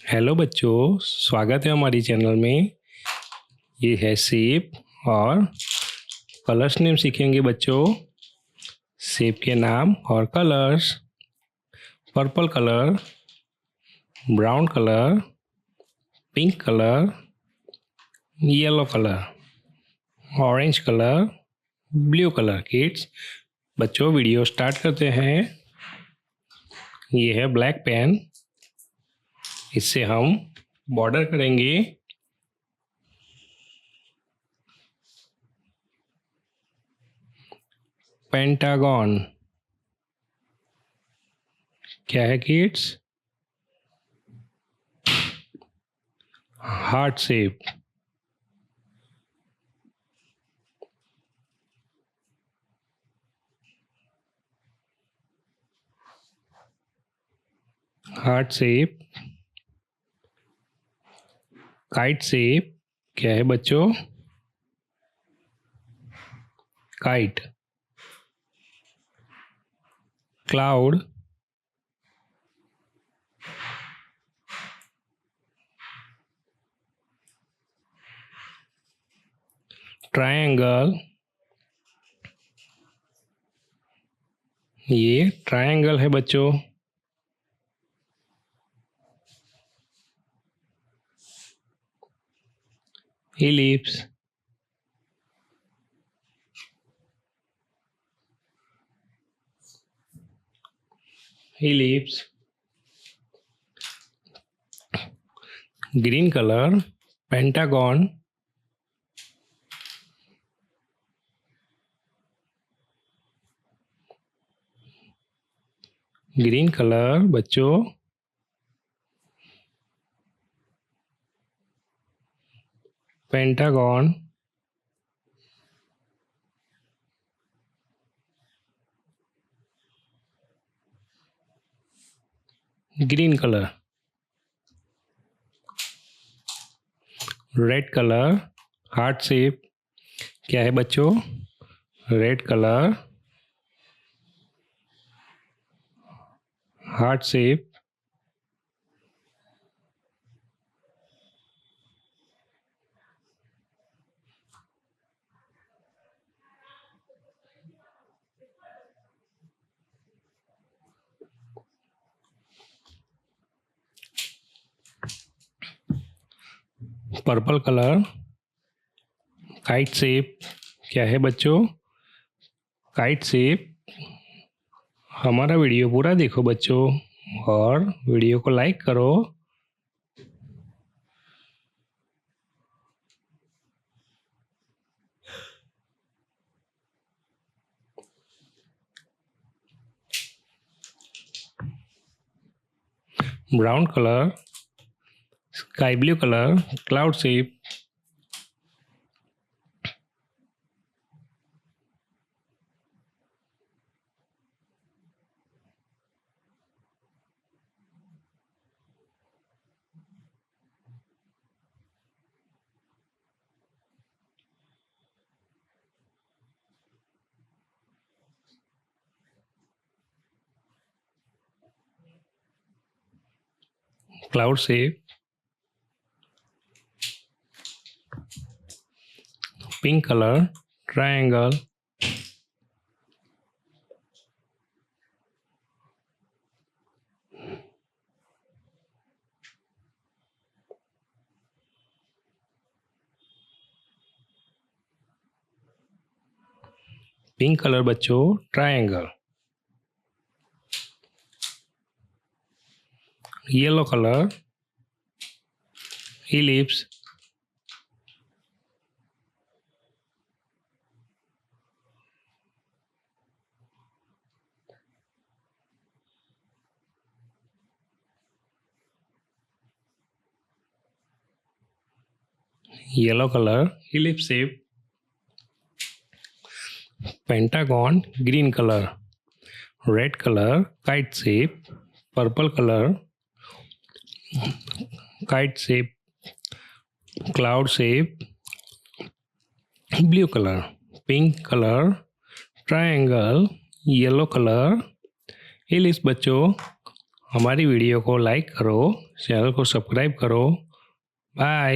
Hello बच्चों, स्वागत है हमारी चैनल में। ये है शेप और कलर्स नेम सीखेंगे बच्चों। शेप के नाम और colours: purple colour, brown colour, pink colour, yellow colour, orange colour, blue colour. Kids, बच्चों वीडियो स्टार्ट करते हैं। ये है ब्लैक पेन, इससे हम बॉर्डर करेंगे। पेंटागन क्या है kids? Heart shape. Heart shape. Kite shape क्या है बच्चों? काइट। क्लाउड। ट्रायंगल। ये ट्रायंगल है बच्चों। Ellipse. Ellipse. Green colour pentagon. Green colour बच्चों। Pentagon. Green colour. Red colour heart shape क्या है बच्चों? Red colour. Heart shape. Purple colour kite shape क्या है बच्चों? Kite shape. हमारा वीडियो पूरा देखो बच्चों और वीडियो को लाइक करो। Brown colour sky blue colour cloud shape. Cloud shape. Pink colour triangle. Pink colour बच्चों triangle. Yellow colour ellipse. Yellow colour ellipse shape. Pentagon green colour. Red colour kite shape. Purple colour kite shape. Cloud shape. Blue colour. Pink colour triangle. Yellow colour ellipse बच्चों। हमारी video को like करो, channel को subscribe करो। Bye.